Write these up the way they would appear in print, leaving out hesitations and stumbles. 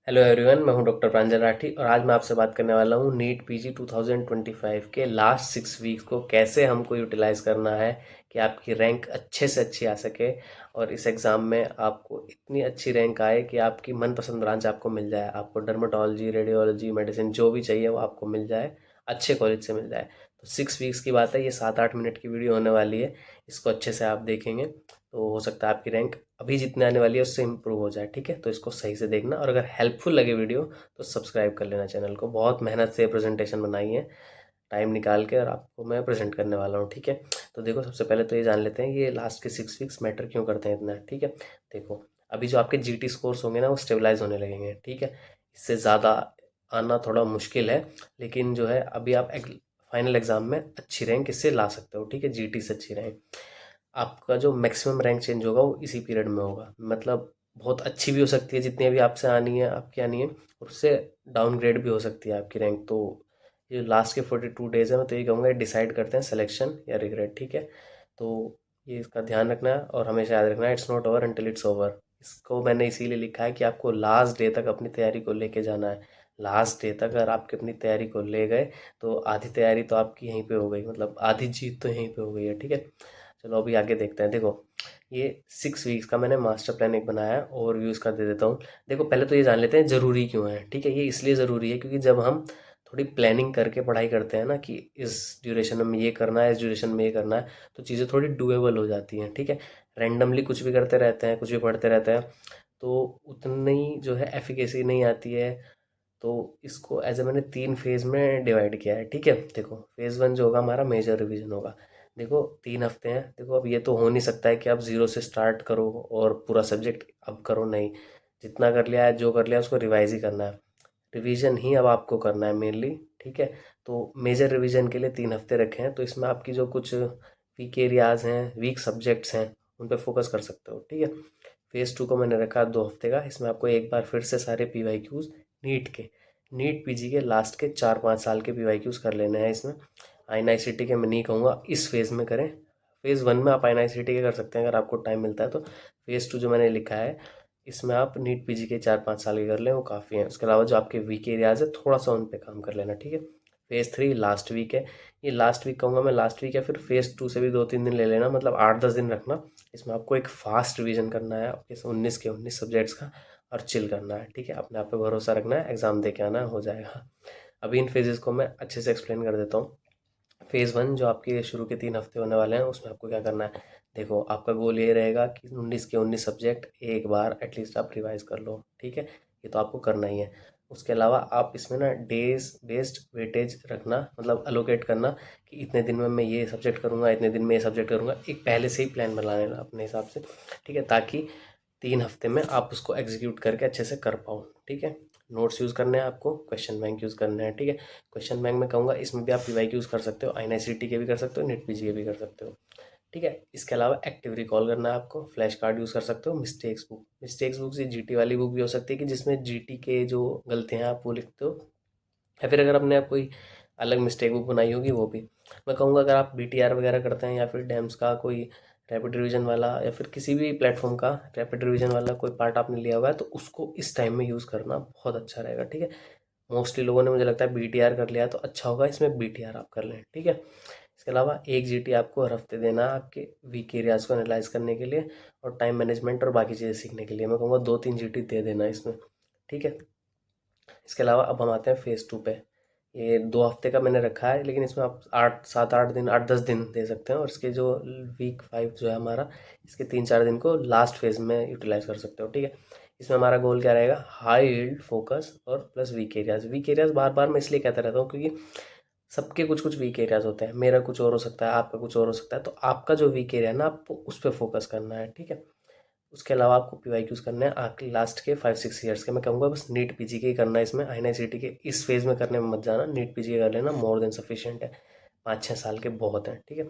Hello everyone, मैं हूं doctor प्रांजल राठी और आज मैं आपसे बात करने वाला हूं नीट पीजी 2025 के लास्ट 6 वीक्स को कैसे हमको यूटिलाइज करना है कि आपकी रैंक अच्छे से अच्छी आ सके और इस एग्ज़ाम में आपको इतनी अच्छी रैंक आए कि आपकी मनपसंद ब्रांच आपको मिल जाए। आपको डर्मेटोलॉजी, रेडियोलॉजी, मेडिसिन जो भी चाहिए वो आपको मिल जाए, अच्छे कॉलेज से मिल जाए। तो 6 वीक्स की बात है, ये 7-8 मिनट की वीडियो होने वाली है। इसको अच्छे से आप देखेंगे तो हो सकता है आपकी रैंक अभी जितने आने वाली है उससे इम्प्रूव हो जाए। ठीक है, तो इसको सही से देखना और अगर हेल्पफुल लगे वीडियो तो सब्सक्राइब कर लेना चैनल को। बहुत मेहनत से प्रेजेंटेशन बनाई है, टाइम निकाल के, और आपको मैं प्रेजेंट करने वाला हूँ। ठीक है, तो देखो सबसे पहले तो ये जान लेते हैं ये लास्ट के 6 वीक्स मैटर क्यों करते हैं इतना। ठीक है, देखो अभी जो आपके जीटी स्कोर्स होंगे ना वो स्टेबलाइज होने लगेंगे। ठीक है, इससे ज़्यादा आना थोड़ा मुश्किल है, लेकिन जो है अभी आप फाइनल एग्जाम में अच्छी रैंक इससे ला सकते हो। ठीक है, जीटी से अच्छी रैंक। आपका जो मैक्सिमम रैंक चेंज होगा वो इसी पीरियड में होगा, मतलब बहुत अच्छी भी हो सकती है जितनी अभी आपसे आनी है, आपकी आनी है, और उससे डाउनग्रेड भी हो सकती है आपकी रैंक। तो ये लास्ट के 42 डेज है, मैं तो ये कहूँगा डिसाइड करते हैं सिलेक्शन या रिग्रेट। ठीक है, तो ये इसका ध्यान रखना है और हमेशा याद रखना है, it's not over until it's over. इसको मैंने इसीलिए लिखा है कि आपको लास्ट डे तक अपनी तैयारी को लेके जाना है। लास्ट डे तक अगर आपकी अपनी तैयारी को ले गए तो आधी तैयारी तो आपकी यहीं पे हो गई, मतलब आधी जीत तो यहीं पे हो गई है। ठीक है, चलो अभी आगे देखते हैं। देखो ये 6 वीक्स का मैंने मास्टर प्लान एक बनाया है, ओवरव्यू इसका दे देता हूँ। देखो पहले तो ये जान लेते हैं ज़रूरी क्यों है। ठीक है, ये इसलिए ज़रूरी है क्योंकि जब हम थोड़ी प्लानिंग करके पढ़ाई करते हैं ना कि इस ड्यूरेशन में ये करना है, इस ड्यूरेशन में ये करना है, तो चीज़ें थोड़ी डूएबल हो जाती हैं। ठीक है, रैंडमली कुछ भी करते रहते हैं, कुछ भी पढ़ते रहते हैं, तो उतनी जो है एफिकेसी नहीं आती है। तो इसको एज ए मैंने 3 फेज़ में डिवाइड किया है। ठीक है, देखो फेज़ वन जो होगा हमारा मेजर रिवीजन होगा। देखो 3 हफ्ते हैं। देखो अब ये तो हो नहीं सकता है कि आप ज़ीरो से स्टार्ट करो और पूरा सब्जेक्ट अब करो, नहीं। जितना कर लिया है, जो कर लिया उसको रिवाइज ही करना है। रिवीजन ही अब आपको करना है मेनली। ठीक है, तो मेजर रिवीजन के लिए 3 हफ्ते रखे हैं, तो इसमें आपकी जो कुछ वीक एरियाज़ हैं, वीक सब्जेक्ट्स हैं, उन पर फोकस कर सकते हो। ठीक है, फेज़ टू को मैंने रखा 2 हफ्ते का। इसमें आपको एक बार फिर से सारे PYQs नीट के, नीट पीजी के लास्ट के 4-5 साल के PYQs कर लेने हैं इसमें। INICT के मैं नहीं कहूँगा इस फेज़ में करें। फेज़ वन में आप INICT के कर सकते हैं अगर आपको टाइम मिलता है तो। फेज़ टू जो मैंने लिखा है इसमें आप नीट पीजी के 4-5 साल के कर लें, वो काफ़ी हैं। उसके अलावा जो आपके वीक एरियाज़ है थोड़ा सा उन पे काम कर लेना। ठीक है, फेज़ थ्री लास्ट वीक है। ये लास्ट वीक कहूँगा मैं, लास्ट वीक या फिर फेज़ टू से भी 2-3 दिन ले लेना, मतलब 8-10 दिन रखना। इसमें आपको एक फास्ट रिवीजन करना है आपके 19 के 19 सब्जेक्ट्स का, और चिल करना है। ठीक है, अपने आप पे भरोसा रखना है, एग्ज़ाम दे के आना है, हो जाएगा। अभी इन फेजेस को मैं अच्छे से एक्सप्लेन कर देता हूँ। फेज़ वन जो आपके शुरू के 3 हफ्ते होने वाले हैं उसमें आपको क्या करना है। देखो आपका गोल ये रहेगा कि 19 के 19 सब्जेक्ट एक बार एटलीस्ट आप रिवाइज कर लो। ठीक है, ये तो आपको करना ही है। उसके अलावा आप इसमें ना डेज बेस्ड वेटेज रखना, मतलब अलोकेट करना कि इतने दिन में मैं ये सब्जेक्ट करूँगा, इतने दिन में ये सब्जेक्ट करूँगा। एक पहले से ही प्लान बना लेना अपने हिसाब से। ठीक है, ताकि 3 हफ्ते में आप उसको एग्जीक्यूट करके अच्छे से कर पाओ। ठीक है, नोट्स यूज़ करने हैं आपको, क्वेश्चन बैंक यूज़ करने हैं। ठीक है, क्वेश्चन बैंक में कहूँगा इसमें भी आप PYQs कर सकते हो, INICT के भी कर सकते हो, नीट पीजी के भी कर सकते हो। ठीक है, इसके अलावा एक्टिव रिकॉल करना है आपको, फ्लैश कार्ड यूज़ कर सकते हो, मिस्टेक्स बुक ये जीटी वाली बुक भी हो सकती है कि जिसमें जीटी के जो गलतियाँ हैं आप वो लिखते हो, या फिर अगर आपने आप कोई अलग मिस्टेक बुक बनाई होगी वो भी। मैं कहूँगा अगर आप BTR वगैरह करते हैं या फिर डैम्स का कोई रैपिड रिवीजन वाला या फिर किसी भी प्लेटफॉर्म का रैपिड रिवीजन वाला कोई पार्ट आपने लिया हुआ है तो उसको इस टाइम में यूज़ करना बहुत अच्छा रहेगा। ठीक है, मोस्टली लोगों ने मुझे लगता है BTR कर लिया तो अच्छा होगा, इसमें BTR आप कर लें। ठीक है, इसके अलावा एक GT आपको हर हफ्ते देना है आपके वीक एरियाज़ को एनालाइज करने के लिए और टाइम मैनेजमेंट और बाकी चीज़ें सीखने के लिए। मैं कहूँगा 2-3 GT दे देना इसमें। ठीक है, इसके अलावा अब हम आते हैं फेज़ टू पे। ये 2 हफ्ते का मैंने रखा है, लेकिन इसमें आप 8-7-8 दिन, 8-10 दिन दे सकते हैं, और इसके जो वीक 5 जो है हमारा, इसके 3-4 दिन को लास्ट फेज़ में यूटिलाइज कर सकते हो। ठीक है, इसमें हमारा गोल क्या रहेगा, हाई यील्ड फोकस और प्लस वीक एरियाज़ बार बार मैं इसलिए कहता रहता हूँ क्योंकि सबके कुछ कुछ वीक एरियाज़ होते हैं। मेरा कुछ और हो सकता है, आपका कुछ और हो सकता है, तो आपका जो वीक एरिया है ना आपको उस पर फोकस करना है। ठीक है, उसके अलावा आपको PYQs करने हैं आखिरी लास्ट के 5-6 ईयर्स के। मैं कहूँगा बस नीट पीजी के ही करना है इसमें, INICT के इस फेज़ में करने में मत जाना, नीट पीजी के कर लेना, मोर देन सफिशिएंट है। 5-6 साल के बहुत हैं। ठीक है,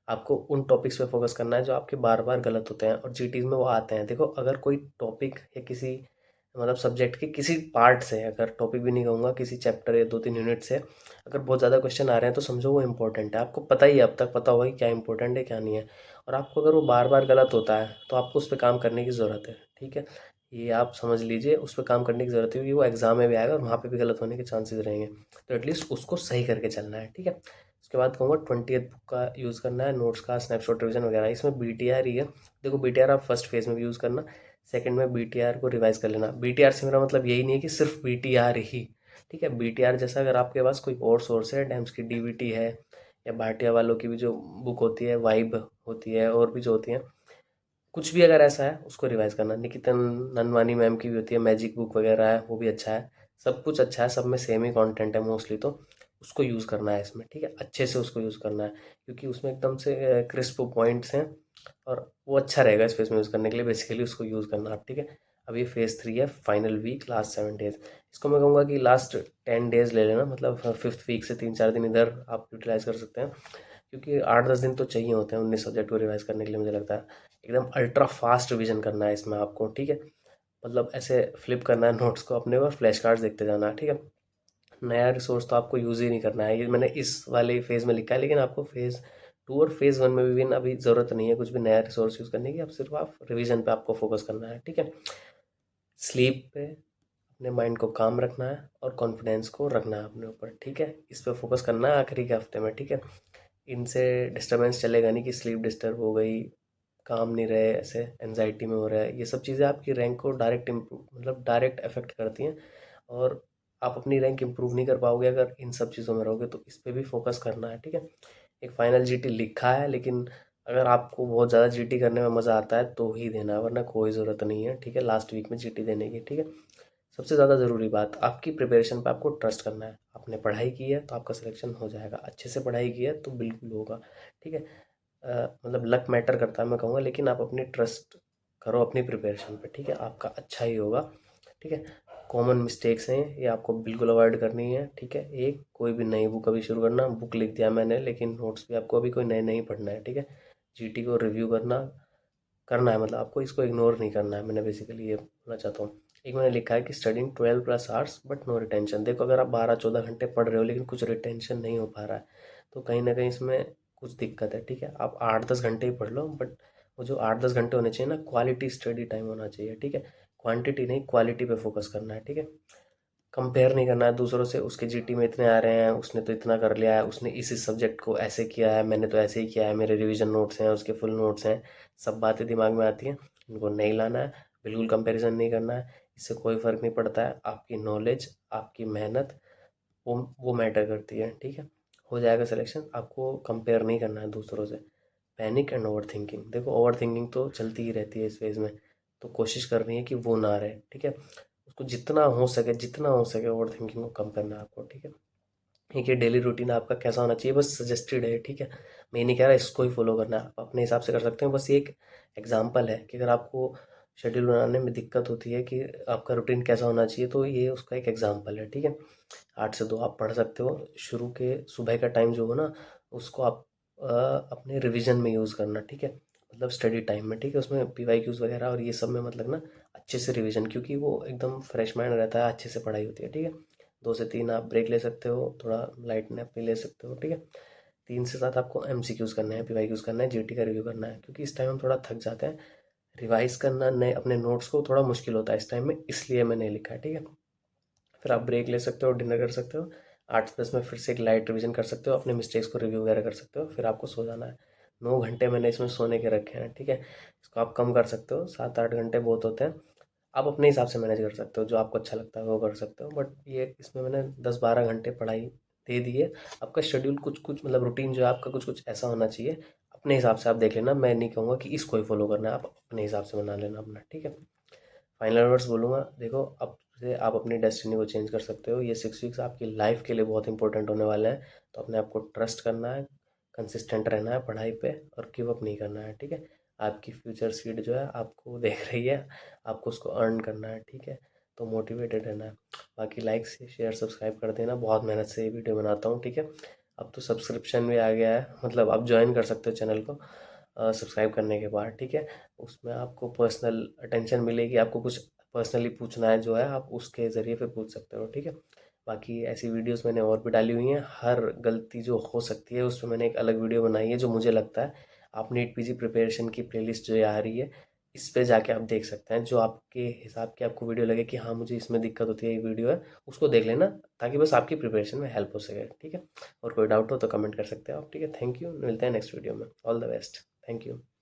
आपको उन टॉपिक्स पे फोकस करना है जो आपके बार बार गलत होते हैं और GTs में वो आते हैं। देखो अगर कोई टॉपिक या किसी मतलब सब्जेक्ट के किसी पार्ट से, अगर टॉपिक भी नहीं कहूँगा, किसी चैप्टर या 2-3 यूनिट से अगर बहुत ज़्यादा क्वेश्चन आ रहे हैं तो समझो वो इंपॉर्टेंट है। आपको पता ही है, अब तक पता होगा कि क्या इंपॉर्टेंट है क्या नहीं है, और आपको अगर वो बार बार गलत होता है तो आपको उस पर काम करने की ज़रूरत है। ठीक है, ये आप समझ लीजिए, उस पे काम करने की ज़रूरत है, क्योंकि वो एग्ज़ाम में भी आएगा और वहाँ पे भी गलत होने के चांसेस रहेंगे। तो एटलीस्ट उसको सही करके चलना है, ठीक है। उसके बाद कहूँगा 20th बुक का यूज़ करना है, नोट्स का, स्नैपशॉट रिवीजन वगैरह। इसमें बीटीआर ही है। देखो, बीटीआर आप फर्स्ट फेज़ में भी यूज़ करना, सेकंड में बीटीआर को रिवाइज कर लेना। बीटीआर से मेरा मतलब यही नहीं है कि सिर्फ बीटीआर ही, ठीक है। बीटीआर जैसा अगर आपके पास कोई और सोर्स है, डैम्स की डीवीटी है, या भाटिया वालों की भी जो बुक होती है, वाइब होती है, और भी जो होती हैं, कुछ भी अगर ऐसा है उसको रिवाइज करना। निकितन ननवानी मैम की भी होती है, मैजिक बुक वगैरह है, वो भी अच्छा है। सब कुछ अच्छा है, सब में सेम ही कंटेंट है मोस्टली। तो उसको यूज़ करना है इसमें, ठीक है, अच्छे से उसको यूज़ करना है, क्योंकि उसमें एकदम से क्रिस्प पॉइंट्स हैं, और वो अच्छा रहेगा इस फेज़ में यूज़ करने के लिए। बेसिकली उसको यूज़ करना आप, ठीक है। अब ये फेज़ 3 है, फाइनल वीक, लास्ट 7 डेज़। इसको मैं कहूँगा कि लास्ट 10 डेज़ ले लेना, मतलब फिफ्थ वीक से 3-4 दिन इधर आप यूटिलाइज़ कर सकते हैं, क्योंकि 8-10 दिन तो चाहिए होते हैं 19 सब्जेक्ट को रिवाइज़ करने के लिए, मुझे लगता है। एकदम अल्ट्रा फास्ट रिवीजन करना है इसमें आपको, ठीक है। मतलब ऐसे फ्लिप करना है नोट्स को अपने, और फ्लैश कार्ड्स देखते जाना है, ठीक है। नया रिसोर्स तो आपको यूज़ ही नहीं करना है, ये मैंने इस वाले फेज़ में लिखा है, लेकिन आपको फेज़ 2 और फेज़ 1 में भी अभी ज़रूरत नहीं है कुछ भी नया रिसोर्स यूज़ करने की। अब सिर्फ आप रिवीजन पे आपको फोकस करना है, ठीक है। स्लीप पे अपने माइंड को काम रखना है, और कॉन्फिडेंस को रखना है अपने ऊपर, ठीक है। इस पे फोकस करना है आखिरी के हफ्ते में, ठीक है। इनसे डिस्टरबेंस चलेगा नहीं, कि स्लीप डिस्टर्ब हो गई, काम नहीं रहे, ऐसे एनजाइटी में हो रहा है। ये सब चीज़ें आपकी रैंक को डायरेक्ट इम्प्रूव, मतलब डायरेक्ट अफेक्ट करती हैं, और आप अपनी रैंक इम्प्रूव नहीं कर पाओगे अगर इन सब चीज़ों में रहोगे। तो इस पे भी फोकस करना है, ठीक है। एक फाइनल जीटी लिखा है, लेकिन अगर आपको बहुत ज़्यादा जीटी करने में मज़ा आता है तो ही देना है, वरना कोई ज़रूरत नहीं है, ठीक है, लास्ट वीक में जीटी देने की, ठीक है। सबसे ज़्यादा ज़रूरी बात, आपकी प्रिपरेशन पे आपको ट्रस्ट करना है। आपने पढ़ाई की है तो आपका सिलेक्शन हो जाएगा, अच्छे से पढ़ाई की है तो बिल्कुल होगा, ठीक है। मतलब लक मैटर करता है मैं कहूँगा, लेकिन आप अपनी ट्रस्ट करो अपनी प्रिपरेशन पे, ठीक है, आपका अच्छा ही होगा, ठीक है। कॉमन मिस्टेक्स हैं ये आपको बिल्कुल अवॉइड करनी है, ठीक है। एक, कोई भी नई बुक अभी शुरू करना, बुक लिख दिया मैंने, लेकिन नोट्स भी आपको अभी कोई नए नहीं पढ़ना है, ठीक है। जीटी को रिव्यू करना करना है, मतलब आपको इसको इग्नोर नहीं करना है, मैंने बेसिकली ये बोलना चाहता हूँ। एक मैंने लिखा है कि studying 12+ hours but no retention. देखो, अगर आप 12-14 घंटे पढ़ रहे हो लेकिन कुछ रिटेंशन नहीं हो पा रहा है, तो कहीं ना कहीं इसमें कुछ दिक्कत है, ठीक है। आप 8-10 घंटे ही पढ़ लो, बट वो जो 8-10 घंटे होने चाहिए ना, क्वालिटी स्टडी टाइम होना चाहिए, ठीक है। क्वांटिटी नहीं, क्वालिटी पे फोकस करना है, ठीक है। कंपेयर नहीं करना है दूसरों से, उसके जीटी में इतने आ रहे हैं, उसने तो इतना कर लिया है, उसने इस सब्जेक्ट को ऐसे किया है, मैंने तो ऐसे ही किया है, मेरे रिवीजन नोट्स हैं, उसके फुल नोट्स हैं। सब बातें दिमाग में आती हैं, इनको नहीं लाना है, बिल्कुल कंपैरिजन नहीं करना है। इससे कोई फ़र्क नहीं पड़ता है, आपकी नॉलेज, आपकी मेहनत, वो मैटर करती है, ठीक है। हो जाएगा सिलेक्शन, आपको कंपेयर नहीं करना है दूसरों से। पैनिक एंड ओवर थिंकिंग, देखो ओवर थिंकिंग तो चलती ही रहती है इस फेज़ में, तो कोशिश करनी है कि वो ना रहे, ठीक है। उसको जितना हो सके ओवर थिंकिंग को कम करना है आपको, ठीक है। ठीक है, डेली रूटीन आपका कैसा होना चाहिए, बस सजेस्टेड है, ठीक है। मैं ये नहीं कह रहा इसको ही फॉलो करना है, आप अपने हिसाब से कर सकते हो। बस ये एक एग्जांपल है कि अगर आपको शेड्यूल बनाने में दिक्कत होती है कि आपका रूटीन कैसा होना चाहिए, तो ये उसका एक एग्जांपल है, ठीक है। 8 से 2 आप पढ़ सकते हो। शुरू के सुबह का टाइम जो हो ना, उसको आप अपने रिवीजन में यूज़ करना, ठीक है, मतलब स्टडी टाइम में, ठीक है। उसमें पीवाईक्यूज़ वगैरह और ये सब में मत लगना, अच्छे से रिवीजन, क्योंकि वो एकदम फ्रेश माइंड रहता है, अच्छे से पढ़ाई होती है, ठीक है। 2 से 3 आप ब्रेक ले सकते हो, थोड़ा लाइट नैप भी ले सकते हो, ठीक है। 3 से 7 आपको एमसीक्यूज़ करने हैं, पीवाईक्यूज़ करना है, जीटी का रिव्यू करना है, क्योंकि इस टाइम हम थोड़ा थक जाते हैं। रिवाइज करना नए अपने नोट्स को थोड़ा मुश्किल होता है इस टाइम में, इसलिए मैंने लिखा है, ठीक है। फिर आप ब्रेक ले सकते हो, डिनर कर सकते हो। 8 से 10 में फिर से एक लाइट रिवीजन कर सकते हो, अपने मिस्टेक्स को रिव्यू वगैरह कर सकते हो, फिर आपको सो जाना है। 9 घंटे मैंने इसमें सोने के रखे हैं, ठीक है। इसको आप कम कर सकते हो, 7-8 घंटे बहुत होते हैं। आप अपने हिसाब से मैनेज कर सकते हो, जो आपको अच्छा लगता है वो कर सकते हो, बट ये इसमें मैंने 10-12 घंटे पढ़ाई दे दी है। आपका शेड्यूल कुछ कुछ, मतलब रूटीन जो है आपका कुछ कुछ ऐसा होना चाहिए, अपने हिसाब से आप देख लेना। मैं नहीं कहूँगा कि इसको ही फॉलो करना है, आप अपने हिसाब से बना लेना अपना, ठीक है। फाइनल वर्ड्स बोलूँगा, देखो अब से आप अपनी डेस्टिनी को चेंज कर सकते हो। ये 6 वीक्स आपकी लाइफ के लिए बहुत इंपॉर्टेंट होने वाले हैं, तो अपने आप को ट्रस्ट करना है, कंसिस्टेंट रहना है पढ़ाई पे, और गिव अप नहीं करना है, ठीक है। आपकी फ्यूचर सीट जो है आपको देख रही है, आपको उसको अर्न करना है, ठीक है। तो मोटिवेटेड रहना है। बाकी लाइक से शेयर सब्सक्राइब कर देना, बहुत मेहनत से ये वीडियो बनाता हूँ, ठीक है। अब तो सब्सक्रिप्शन भी आ गया है, मतलब आप ज्वाइन कर सकते हो चैनल को सब्सक्राइब करने के बाद, ठीक है। उसमें आपको पर्सनल अटेंशन मिलेगी, आपको कुछ पर्सनली पूछना है जो है, आप उसके ज़रिए फिर पूछ सकते हो, ठीक है। बाकी ऐसी वीडियोस मैंने और भी डाली हुई हैं, हर गलती जो हो सकती है उस पे मैंने एक अलग वीडियो बनाई है, जो मुझे लगता है आप नीट पीजी प्रिपरेशन की प्लेलिस्ट जो ये आ रही है, इस पे जाके आप देख सकते हैं, जो आपके हिसाब की आपको वीडियो लगे कि हाँ मुझे इसमें दिक्कत होती है, ये वीडियो है, उसको देख लेना, ताकि बस आपकी प्रिपरेशन में हेल्प हो सके, ठीक है। और कोई डाउट हो तो कमेंट कर सकते हो आप, ठीक है। थैंक यू, मिलते हैं नेक्स्ट वीडियो में। All the best. Thank you.